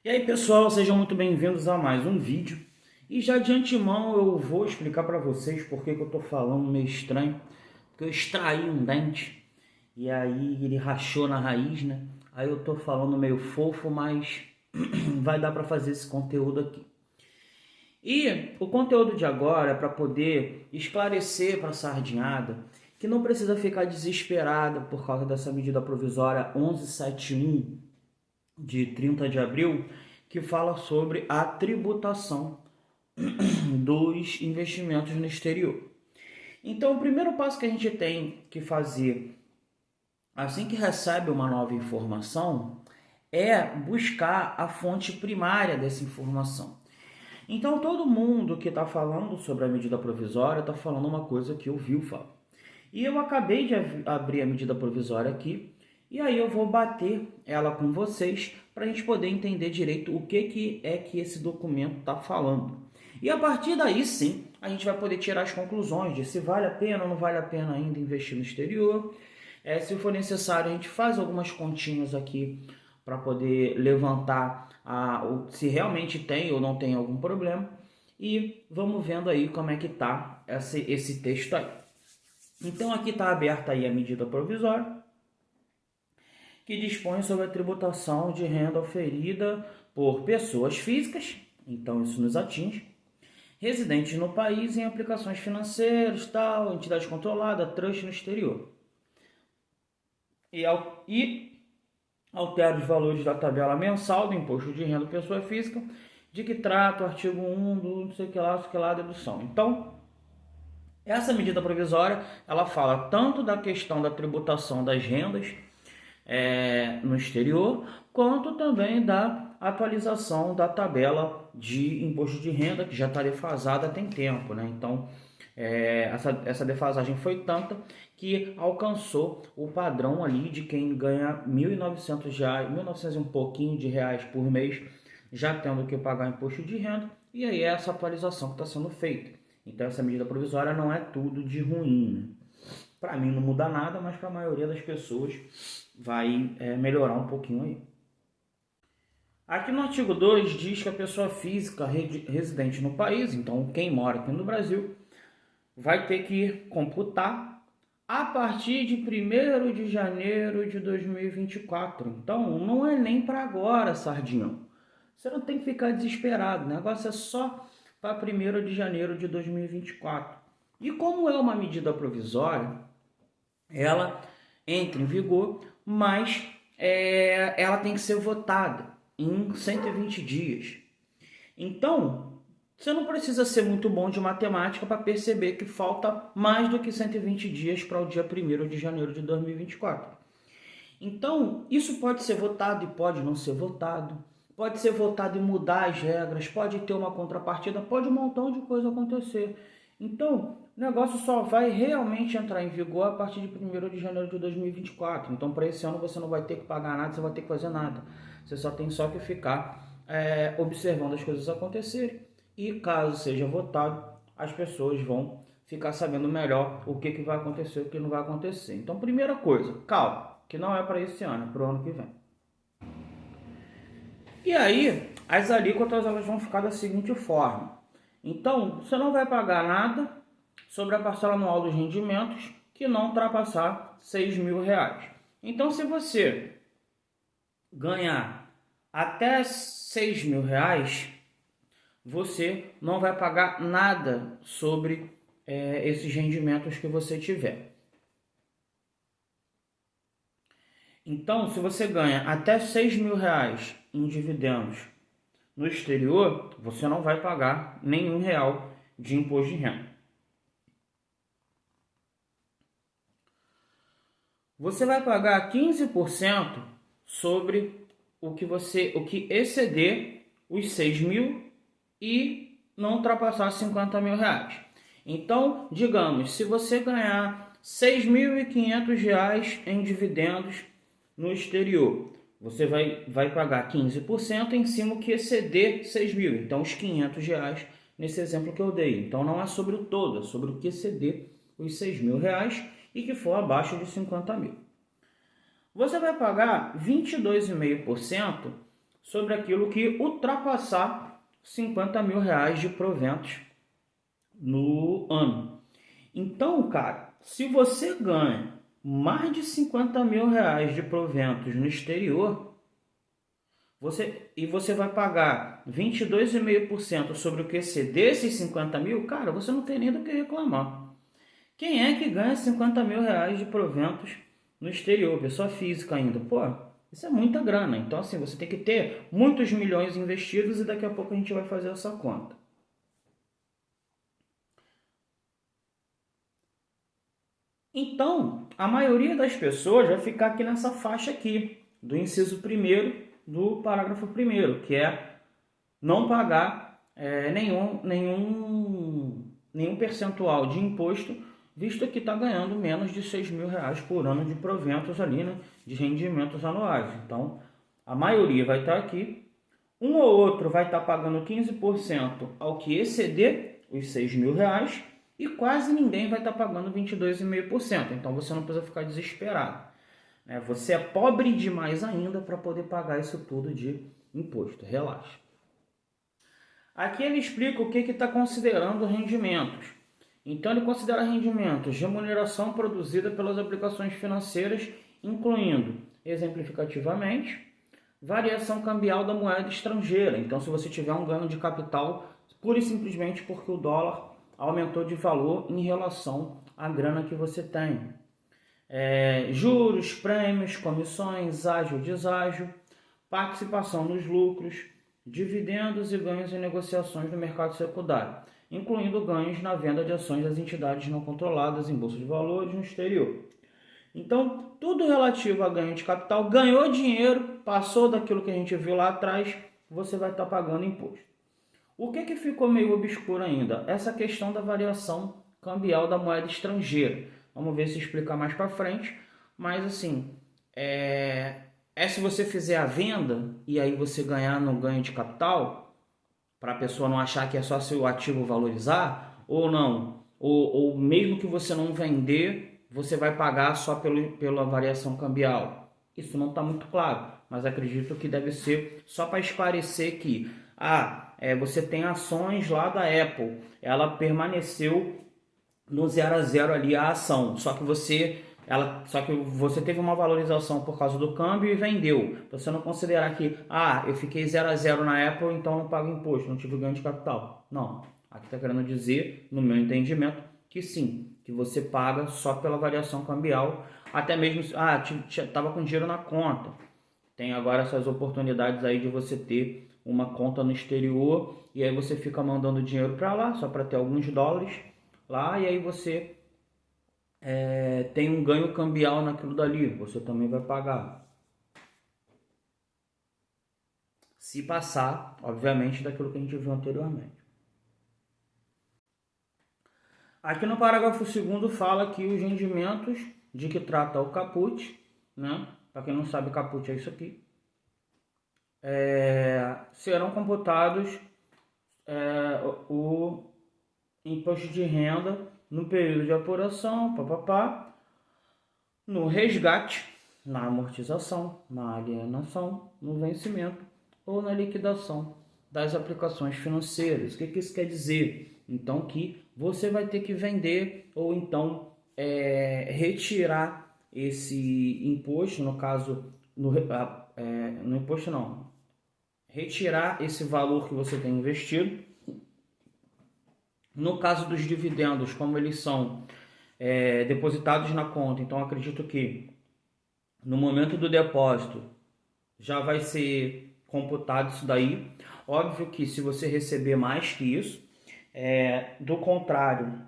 E aí pessoal, sejam muito bem-vindos a mais um vídeo. E já de antemão eu vou explicar para vocês por que eu tô falando meio estranho. Porque eu extraí um dente e aí ele rachou na raiz, né? Aí eu tô falando meio fofo, mas vai dar para fazer esse conteúdo aqui. E o conteúdo de agora é para poder esclarecer para a sardinhada que não precisa ficar desesperada por causa dessa medida provisória 1171 de 30 de abril, que fala sobre a tributação dos investimentos no exterior. Então, o primeiro passo que a gente tem que fazer assim que recebe uma nova informação é buscar a fonte primária dessa informação. Então, todo mundo que está falando sobre a medida provisória está falando uma coisa que eu vi, Fábio. E eu acabei de abrir a medida provisória aqui, e aí eu vou bater ela com vocês para a gente poder entender direito o que é que esse documento está falando. E a partir daí sim, a gente vai poder tirar as conclusões de se vale a pena ou não vale a pena ainda investir no exterior. Se for necessário, a gente faz algumas continhas aqui para poder levantar se realmente tem ou não tem algum problema. E vamos vendo aí como é que está esse texto aí. Então aqui está aberta aí a medida provisória, que dispõe sobre a tributação de renda oferida por pessoas físicas, então isso nos atinge, residentes no país em aplicações financeiras, tal, entidade controlada, trust no exterior. E altera os valores da tabela mensal do imposto de renda pessoa física, de que trata o artigo 1 do não sei que lá, dedução. Então, essa medida provisória, ela fala tanto da questão da tributação das rendas no exterior, quanto também da atualização da tabela de imposto de renda, que já está defasada tem tempo, né? Então, essa defasagem foi tanta que alcançou o padrão ali de quem ganha R$ 1.900, 1.900 e um pouquinho de reais por mês, já tendo que pagar imposto de renda, e aí é essa atualização que está sendo feita. Então essa medida provisória não é tudo de ruim, né? Para mim não muda nada, mas para a maioria das pessoas vai melhorar um pouquinho aí. Aqui no artigo 2 diz que a pessoa física residente no país, então quem mora aqui no Brasil, vai ter que computar a partir de 1º de janeiro de 2024. Então não é nem para agora, sardinhão. Você não tem que ficar desesperado, o negócio é só para 1º de janeiro de 2024. E como é uma medida provisória, ela entra em vigor, mas ela tem que ser votada em 120 dias. Então, você não precisa ser muito bom de matemática para perceber que falta mais do que 120 dias para o dia 1º de janeiro de 2024. Então, isso pode ser votado e pode não ser votado. Pode ser votado e mudar as regras, pode ter uma contrapartida, pode um montão de coisa acontecer. Então, o negócio só vai realmente entrar em vigor a partir de 1º de janeiro de 2024. Então, para esse ano você não vai ter que pagar nada, você vai ter que fazer nada. Você só tem que ficar observando as coisas acontecerem. E caso seja votado, as pessoas vão ficar sabendo melhor o que vai acontecer e o que não vai acontecer. Então, primeira coisa, calma, que não é para esse ano, é para o ano que vem. E aí, as alíquotas elas vão ficar da seguinte forma. Então, você não vai pagar nada sobre a parcela anual dos rendimentos que não ultrapassar R$6.000. Então, se você ganhar até R$6.000, você não vai pagar nada sobre esses rendimentos que você tiver. Então, se você ganha até R$6.000 em dividendos no exterior, você não vai pagar nenhum real de imposto de renda. Você vai pagar 15% sobre o que exceder os 6.000 e não ultrapassar R$50.000. Então, digamos, se você ganhar R$6.500 em dividendos no exterior, você vai pagar 15% em cima que exceder 6.000. Então, os R$500 nesse exemplo que eu dei. Então, não é sobre o todo, é sobre o que exceder os R$6.000 e que for abaixo de 50.000. Você vai pagar 22,5% sobre aquilo que ultrapassar 50 mil reais de proventos no ano. Então, cara, se você ganha mais de 50 mil reais de proventos no exterior, você vai pagar 22,5% sobre o QC desses 50 mil, cara, você não tem nem do que reclamar. Quem é que ganha 50 mil reais de proventos no exterior? Pessoa física ainda. Pô, isso é muita grana. Então, assim, você tem que ter muitos milhões investidos e daqui a pouco a gente vai fazer essa conta. Então, a maioria das pessoas vai ficar aqui nessa faixa aqui, do inciso 1º do parágrafo 1º, que é não pagar nenhum percentual de imposto, visto que está ganhando menos de 6 mil reais por ano de proventos ali, né, de rendimentos anuais. Então, a maioria vai estar aqui. Um ou outro vai estar pagando 15% ao que exceder os 6 mil reais e quase ninguém vai estar pagando 22,5%. Então, você não precisa ficar desesperado. Você é pobre demais ainda para poder pagar isso tudo de imposto. Relaxa. Aqui ele explica o que está considerando rendimentos. Então, ele considera rendimentos de remuneração produzida pelas aplicações financeiras, incluindo, exemplificativamente, variação cambial da moeda estrangeira. Então, se você tiver um ganho de capital, pura e simplesmente porque o dólar aumentou de valor em relação à grana que você tem. Juros, prêmios, comissões, ágio, deságio, participação nos lucros, dividendos e ganhos em negociações no mercado secundário, incluindo ganhos na venda de ações das entidades não controladas em bolsa de valores no exterior. Então, tudo relativo a ganho de capital, ganhou dinheiro, passou daquilo que a gente viu lá atrás, você vai estar pagando imposto. O que ficou meio obscuro ainda? Essa questão da variação cambial da moeda estrangeira. Vamos ver se explica mais para frente, mas assim, se você fizer a venda e aí você ganhar no ganho de capital, para a pessoa não achar que é só seu ativo valorizar, ou não, ou mesmo que você não vender, você vai pagar só pela variação cambial. Isso não está muito claro, mas acredito que deve ser só para esclarecer que você tem ações lá da Apple, ela permaneceu no 0 a 0 ali a ação, só que você teve uma valorização por causa do câmbio e vendeu. Você não considerar que, eu fiquei 0 a 0 na Apple, então não pago imposto, não tive ganho de capital. Não, aqui está querendo dizer, no meu entendimento, que sim, que você paga só pela variação cambial, até mesmo, estava com dinheiro na conta. Tem agora essas oportunidades aí de você ter uma conta no exterior e aí você fica mandando dinheiro para lá, só para ter alguns dólares lá, e aí você tem um ganho cambial naquilo dali, você também vai pagar. Se passar, obviamente, daquilo que a gente viu anteriormente. Aqui no parágrafo 2º fala que os rendimentos de que trata o caput, né? Para quem não sabe, caput é isso aqui. Serão computados o imposto de renda no período de apuração, no resgate, na amortização, na alienação, no vencimento ou na liquidação das aplicações financeiras. O que isso quer dizer? Então, que você vai ter que vender ou então retirar esse imposto, no caso, no imposto não, retirar esse valor que você tem investido. No caso dos dividendos, como eles são depositados na conta, então acredito que no momento do depósito já vai ser computado isso daí. Óbvio que se você receber mais que isso, do contrário,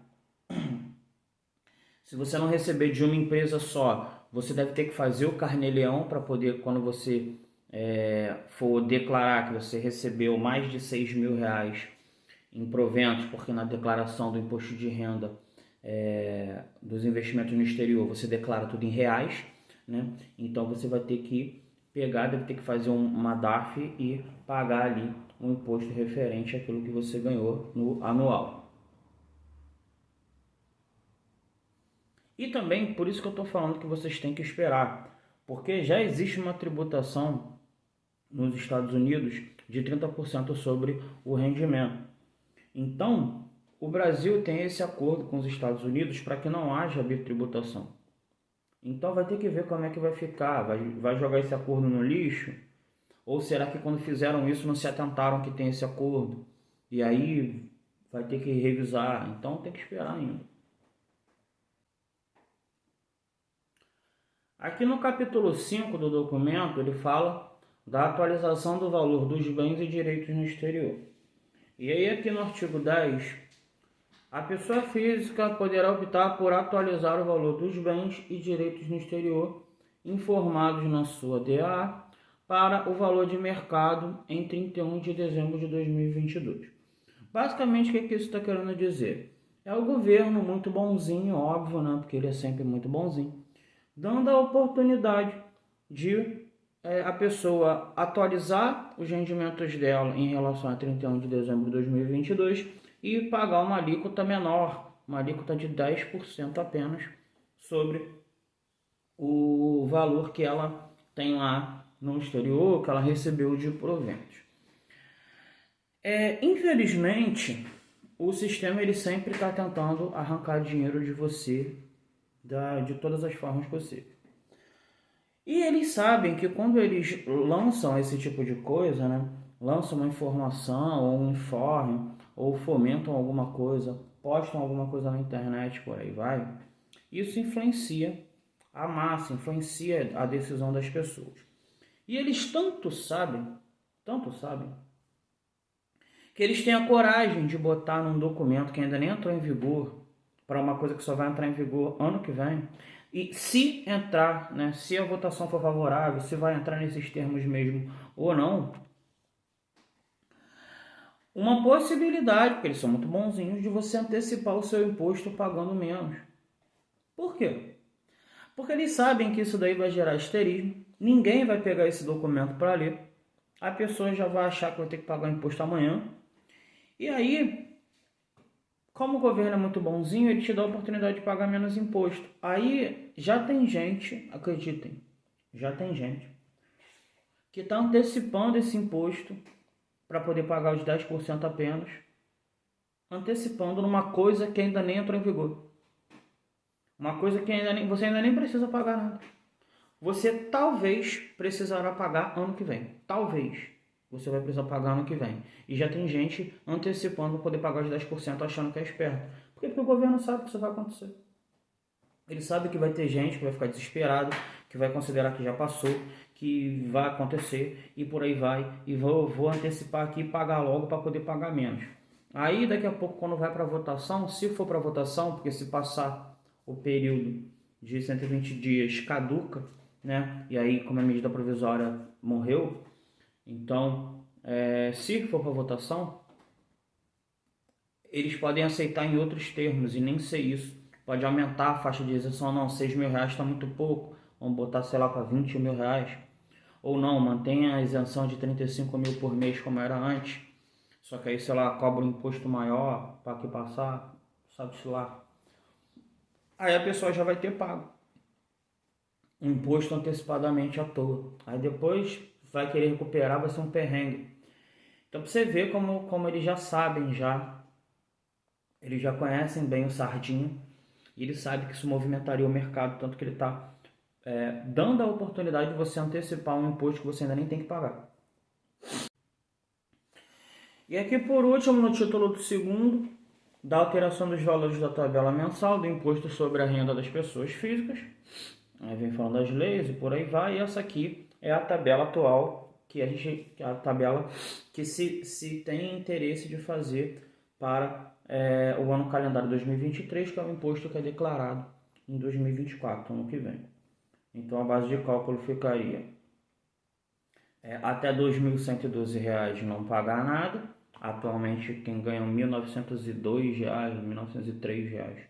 se você não receber de uma empresa só, você deve ter que fazer o carnê-leão para poder, quando você for declarar que você recebeu mais de 6 mil reais em proventos, porque na declaração do imposto de renda dos investimentos no exterior você declara tudo em reais, né? Então você vai ter que deve ter que fazer uma DARF e pagar ali um imposto referente àquilo que você ganhou no anual. E também, por isso que eu estou falando que vocês têm que esperar, porque já existe uma tributação nos Estados Unidos de 30% sobre o rendimento. Então, o Brasil tem esse acordo com os Estados Unidos para que não haja bitributação. Então vai ter que ver como é que vai ficar, vai jogar esse acordo no lixo? Ou será que quando fizeram isso não se atentaram que tem esse acordo? E aí vai ter que revisar, então tem que esperar ainda. Aqui no capítulo 5 do documento, ele fala da atualização do valor dos bens e direitos no exterior. E aí aqui no artigo 10, a pessoa física poderá optar por atualizar o valor dos bens e direitos no exterior informados na sua DA para o valor de mercado em 31 de dezembro de 2022. Basicamente, o que isso está querendo dizer? É o governo muito bonzinho, óbvio, né? Porque ele é sempre muito bonzinho, dando a oportunidade de a pessoa atualizar os rendimentos dela em relação a 31 de dezembro de 2022 e pagar uma alíquota menor, uma alíquota de 10% apenas sobre o valor que ela tem lá no exterior, que ela recebeu de proventos. Infelizmente, o sistema ele sempre está tentando arrancar dinheiro de você de todas as formas possíveis. E eles sabem que quando eles lançam esse tipo de coisa, né, lançam uma informação ou um informe, ou fomentam alguma coisa, postam alguma coisa na internet, por aí vai, isso influencia a massa, influencia a decisão das pessoas. E eles tanto sabem, que eles têm a coragem de botar num documento que ainda nem entrou em vigor, para uma coisa que só vai entrar em vigor ano que vem, e se entrar, né, se a votação for favorável, se vai entrar nesses termos mesmo ou não, uma possibilidade, porque eles são muito bonzinhos, de você antecipar o seu imposto pagando menos. Por quê? Porque eles sabem que isso daí vai gerar histerismo, ninguém vai pegar esse documento para ler, a pessoa já vai achar que vai ter que pagar imposto amanhã, e aí, como o governo é muito bonzinho, ele te dá a oportunidade de pagar menos imposto. Aí já tem gente, acreditem, já tem gente que está antecipando esse imposto para poder pagar os 10% apenas, antecipando numa coisa que ainda nem entrou em vigor. Uma coisa que você ainda nem precisa pagar nada. Você talvez precisará pagar ano que vem. Talvez você vai precisar pagar ano que vem. E já tem gente antecipando poder pagar os 10% achando que é esperto. Por quê? Porque o governo sabe que isso vai acontecer. Ele sabe que vai ter gente que vai ficar desesperado, que vai considerar que já passou, que vai acontecer e por aí vai. E vou antecipar aqui e pagar logo para poder pagar menos. Aí daqui a pouco quando vai para votação, se for para votação, porque se passar o período de 120 dias caduca, né? E aí como a medida provisória morreu, então se for para votação, eles podem aceitar em outros termos e nem ser isso. Pode aumentar a faixa de isenção, não, 6 mil reais está muito pouco, vamos botar, sei lá, para 20 mil reais. Ou não, mantenha a isenção de 35 mil por mês como era antes, só que aí, sei lá, cobra um imposto maior para que passar, sabe-se lá. Aí a pessoa já vai ter pago um imposto antecipadamente à toa. Aí depois vai querer recuperar, vai ser um perrengue. Então pra você ver como eles já sabem eles já conhecem bem o sardinha, e ele sabe que isso movimentaria o mercado, tanto que ele está dando a oportunidade de você antecipar um imposto que você ainda nem tem que pagar. E aqui por último, no título do segundo, da alteração dos valores da tabela mensal do imposto sobre a renda das pessoas físicas. Aí vem falando das leis e por aí vai. E essa aqui é a tabela atual, que a tabela que se tem interesse de fazer para o ano calendário 2023, que é o imposto que é declarado em 2024, ano que vem. Então a base de cálculo ficaria até R$ 2.112 não pagar nada. Atualmente quem ganha R$ 1.902, R$ 1.903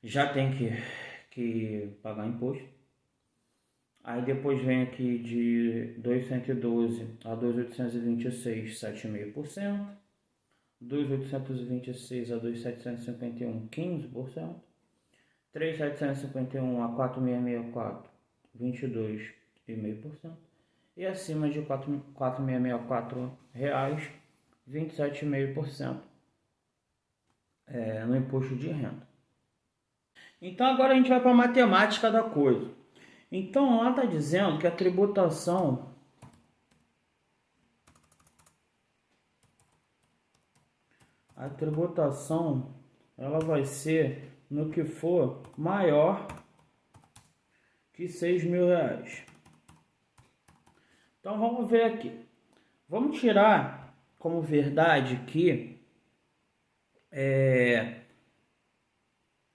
já tem que pagar imposto. Aí depois vem aqui de 2.112 a 2.826, 7,5%. 2.826 a 2.751, 15%. 3.751 a 4.664, 22,5%. e acima de R$ 4.664, 27,5% no imposto de renda. Então agora a gente vai para a matemática da coisa. Então lá está dizendo que a tributação ela vai ser no que for maior que R$ 6.000. Então vamos ver aqui. Vamos tirar como verdade que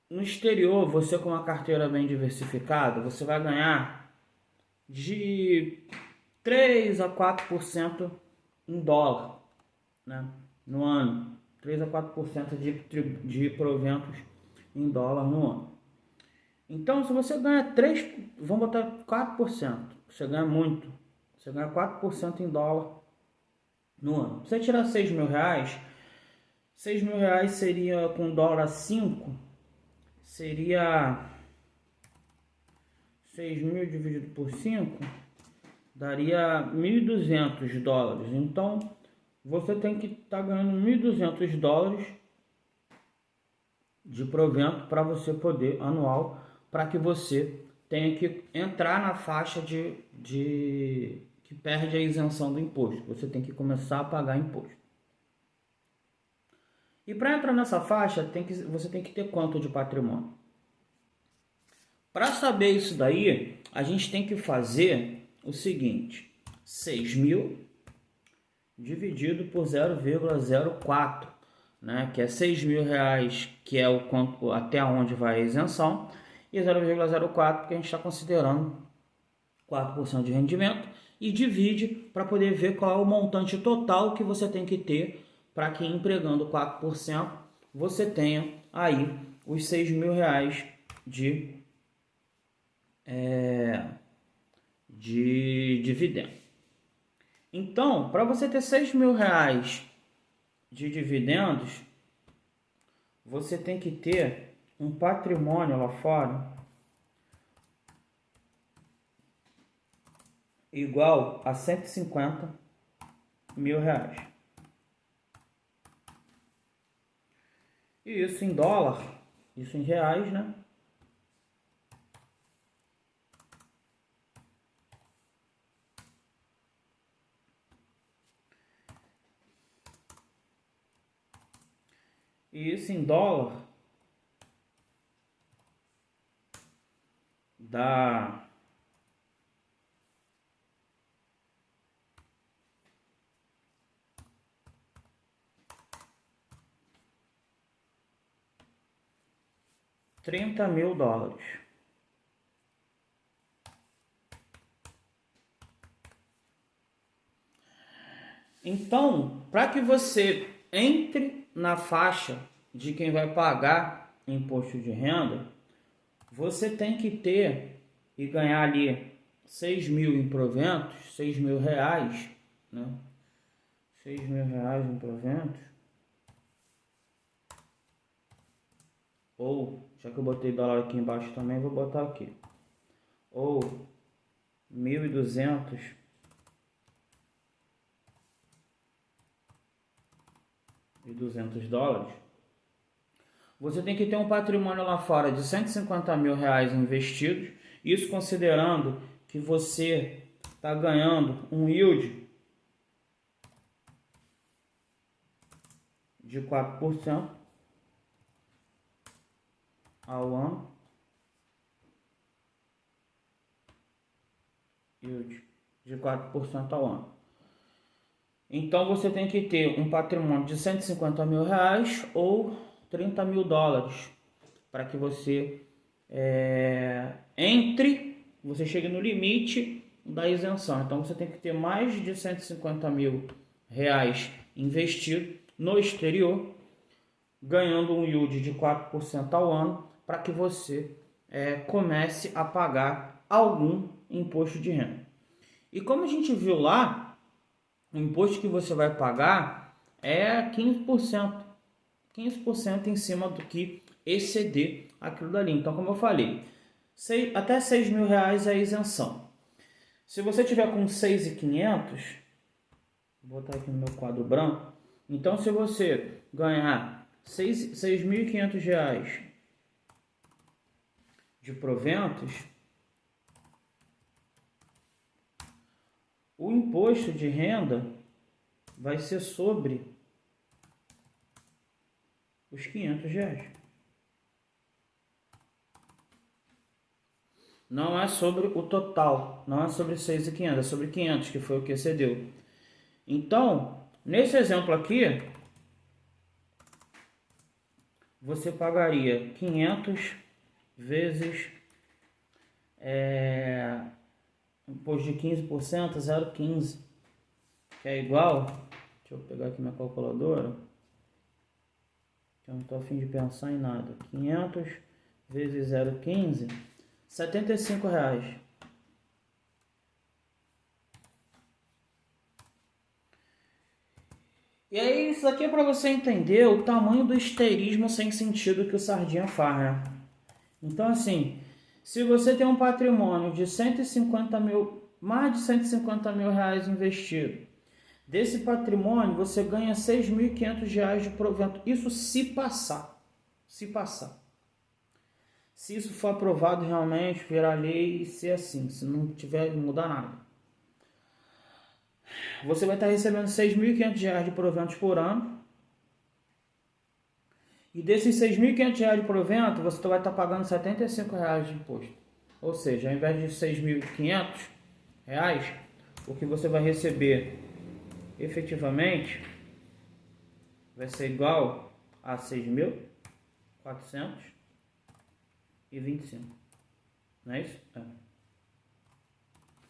no exterior, você com uma carteira bem diversificada, você vai ganhar de 3 a 4% em dólar, né, no ano. 3 a 4% de proventos em dólar no ano. Então, se você ganha 3, vamos botar 4%, você ganha muito. Você ganha 4% em dólar no ano. Se você tirar R$ 6.000, R$ 6.000 seria com dólar a 5, seria 6.000 dividido por 5, daria $1.200. Então, você tem que estar ganhando $1.200 de provento para você poder, anual, para que você tenha que entrar na faixa que perde a isenção do imposto. Você tem que começar a pagar imposto. E para entrar nessa faixa, você tem que ter quanto de patrimônio? Para saber isso daí, a gente tem que fazer o seguinte: 6.000 dividido por 0,04, né? Que é R$ 6.000, que é o quanto até onde vai a isenção, e 0,04 porque a gente está considerando 4% de rendimento, e divide para poder ver qual é o montante total que você tem que ter para que, empregando 4%, você tenha aí os R$ 6.000 de dividendo. Então, para você ter R$ 6.000 de dividendos, você tem que ter um patrimônio lá fora igual a R$ 150.000. E isso em dólar, isso em reais, né? E isso em dólar dá $30.000. Então, para que você entre na faixa de quem vai pagar imposto de renda, você tem que ter e ganhar ali 6.000 em proventos, R$ 6.000, né? R$ 6.000 em proventos. Ou, já que eu botei dólar aqui embaixo também, vou botar aqui. Ou 1.200 $200, você tem que ter um patrimônio lá fora de R$ 150.000 investidos, isso considerando que você está ganhando um yield de 4% ao ano. Yield de 4% ao ano. Então você tem que ter um patrimônio de R$ 150.000 ou $30.000 para que você você chegue no limite da isenção. Então você tem que ter mais de R$ 150.000 investido no exterior, ganhando um yield de 4% ao ano, para que você comece a pagar algum imposto de renda. E como a gente viu lá, o imposto que você vai pagar é 15%. 15% em cima do que exceder aquilo dali. Então, como eu falei, até R$ 6.000 é a isenção. Se você tiver com 6.500, vou botar aqui no meu quadro branco. Então, se você ganhar R$ 6.500 de proventos, o imposto de renda vai ser sobre os R$ 500. Não é sobre o total, não é sobre 6.500, é sobre 500, que foi o que excedeu. Então, nesse exemplo aqui, você pagaria 500 vezes imposto de 15%, 0,15, que é igual, deixa eu pegar aqui minha calculadora, que eu não estou a fim de pensar em nada, 500 vezes 0,15, R$ 75. E aí, isso aqui é para você entender o tamanho do histerismo sem sentido que o Sardinha faz, né? Então, assim, se você tem um patrimônio de 150 mil, mais de 150 mil reais investido, desse patrimônio você ganha R$ 6.500 de provento. Isso se passar. Se passar. Se isso for aprovado realmente, virar lei e ser assim, se não tiver, não mudar nada. Você vai estar recebendo R$ 6.500 de proventos por ano. E desses R$ 6.500 de provento, você vai estar pagando R$ 75 de imposto. Ou seja, ao invés de R$ 6.500, o que você vai receber efetivamente vai ser igual a R$ 6.425. Não é isso? É.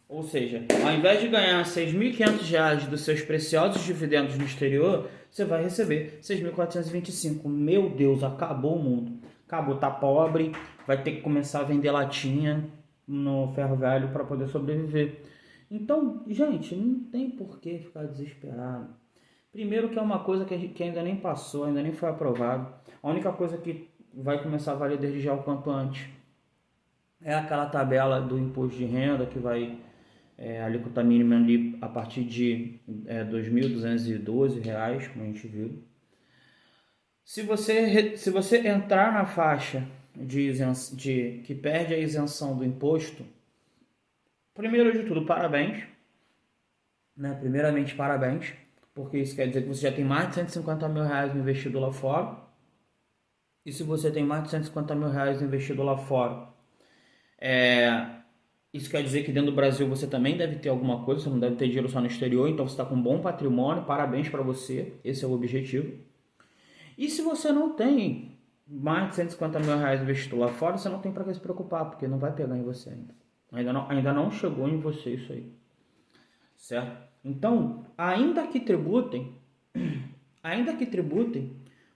Ou seja, ao invés de ganhar R$ 6.500 dos seus preciosos dividendos no exterior, você vai receber 6.425. Meu Deus, acabou o mundo. Acabou, tá pobre, vai ter que começar a vender latinha no ferro velho para poder sobreviver. Então, gente, não tem por que ficar desesperado. Primeiro que é uma coisa que ainda nem passou, ainda nem foi aprovado. A única coisa que vai começar a valer desde já o quanto antes é aquela tabela do imposto de renda que vai a alíquota mínima ali a partir de R$ 2.212, como a gente viu. Se você entrar na faixa que perde a isenção do imposto, primeiro de tudo, parabéns. Né? Primeiramente, parabéns, porque isso quer dizer que você já tem mais de 150 mil reais investido lá fora. E se você tem mais de 150 mil reais investido lá fora, isso quer dizer que dentro do Brasil você também deve ter alguma coisa, você não deve ter dinheiro só no exterior, então você está com um bom patrimônio, parabéns para você, esse é o objetivo. E se você não tem mais de 150 mil reais investido lá fora, você não tem para que se preocupar, porque não vai pegar em você ainda. Ainda não chegou em você isso aí, certo? Então, ainda que tributem,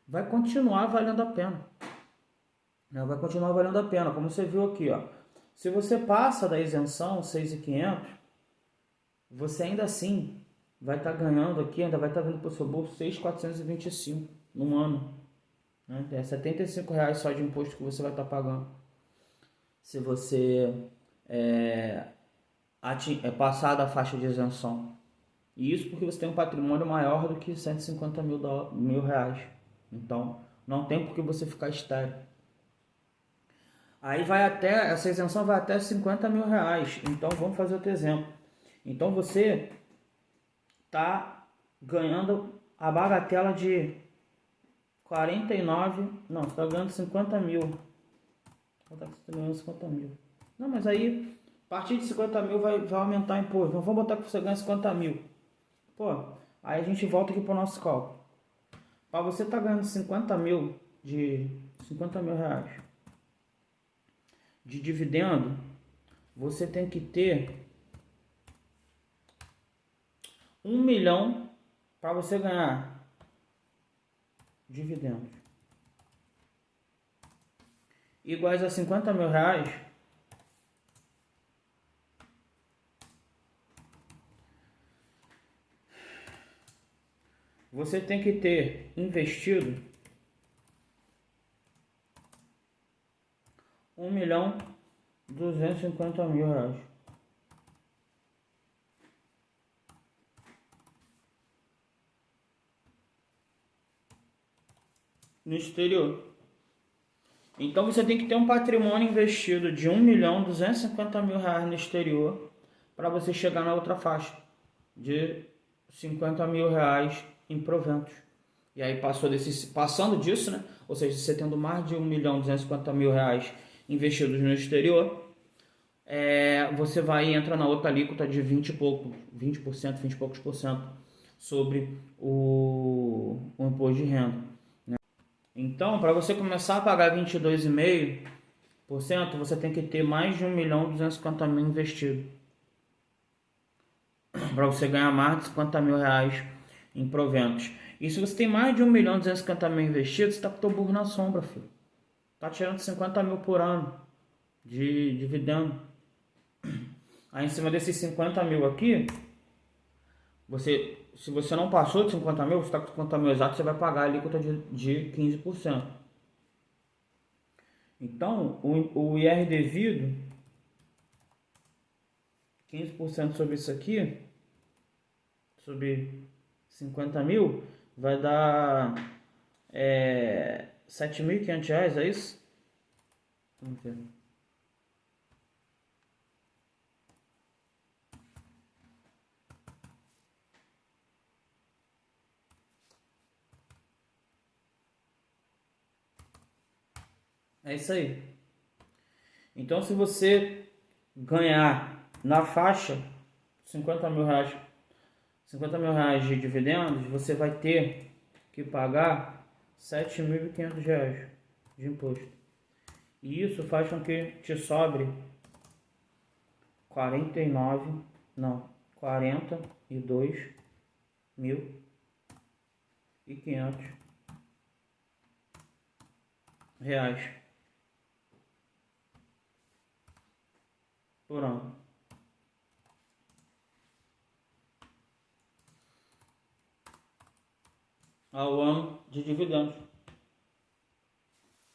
vai continuar valendo a pena. Vai continuar valendo a pena, como você viu aqui, ó. Se você passa da isenção 6.500, você ainda assim vai estar ganhando aqui, ainda vai estar vindo para o seu bolso 6.425 no ano. Né? É R$ 75 só de imposto que você vai estar pagando. Se você passar da faixa de isenção. E isso porque você tem um patrimônio maior do que 150 mil reais. Então, não tem por que você ficar estéril. Aí essa isenção vai até 50 mil reais. Então, vamos fazer outro exemplo. Então, você está ganhando a bagatela de 49... Não, você está ganhando 50 mil. Você está ganhando 50 mil. Não, mas aí, a partir de 50 mil vai aumentar o imposto. Então, vamos botar que você ganha 50 mil. Pô, aí a gente volta aqui para o nosso cálculo. Para você estar ganhando 50 mil reais de dividendo, você tem que ter 1 milhão para você ganhar dividendos iguais a 50 mil reais. Você tem que ter investido 1.250.000 reais. no exterior. Então você tem que ter um patrimônio investido de R$ 1.250.000 no exterior para você chegar na outra faixa de R$ 50.000 em proventos. E aí passando disso, né? Ou seja, você tendo mais de R$ 1.250.000 investidos no exterior, você vai entrar na outra alíquota de 20 e poucos por cento sobre o imposto de renda. Então, para você começar a pagar 22,5%, você tem que ter mais de R$ 1.250.000 investido. Para você ganhar mais de R$ 50.000 em proventos. E se você tem mais de R$ 1.250.000 investido, você está com o teu burro na sombra, filho. Tá tirando 50 mil por ano de dividendo. Aí em cima desses 50 mil aqui, se você não passou de 50 mil, você está com 50 mil exato, você vai pagar a alíquota de 15%. Então, o IR devido, 15% sobre isso aqui, sobre 50 mil, vai dar R$ 7.500, é isso? Vamos ver. É isso aí. Então, se você ganhar na faixa R$ 50.000 de dividendos, você vai ter que pagar R$ 7.500 de imposto. E isso faz com que te sobre R$ 42.500 por ano. Ao ano de dividendos.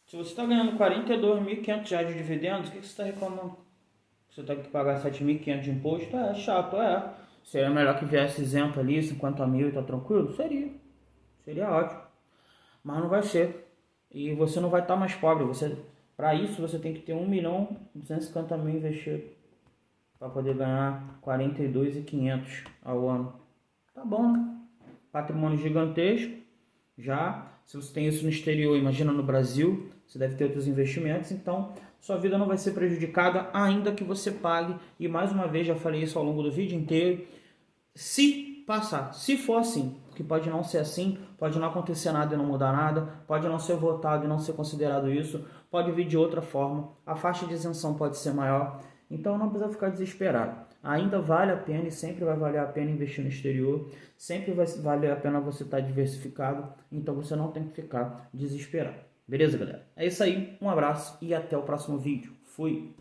Se você está ganhando R$ 42.500 de dividendos, o que você está reclamando? Você tem que pagar 7.500 de imposto? É chato, é. Seria melhor que viesse isento ali, 50 mil e tá tranquilo? Seria ótimo. Mas não vai ser. E você não vai estar mais pobre. Para isso, você tem que ter 1.250.000 investido para poder ganhar 42.500 ao ano. Tá bom, né? Patrimônio gigantesco. Já, se você tem isso no exterior, imagina no Brasil, você deve ter outros investimentos, então sua vida não vai ser prejudicada, ainda que você pague. E mais uma vez, já falei isso ao longo do vídeo inteiro, se passar, se for assim, porque pode não ser assim, pode não acontecer nada e não mudar nada, pode não ser votado e não ser considerado isso, pode vir de outra forma, a faixa de isenção pode ser maior, então não precisa ficar desesperado. Ainda vale a pena e sempre vai valer a pena investir no exterior, sempre vai valer a pena você estar diversificado, então você não tem que ficar desesperado. Beleza, galera? É isso aí, um abraço e até o próximo vídeo. Fui!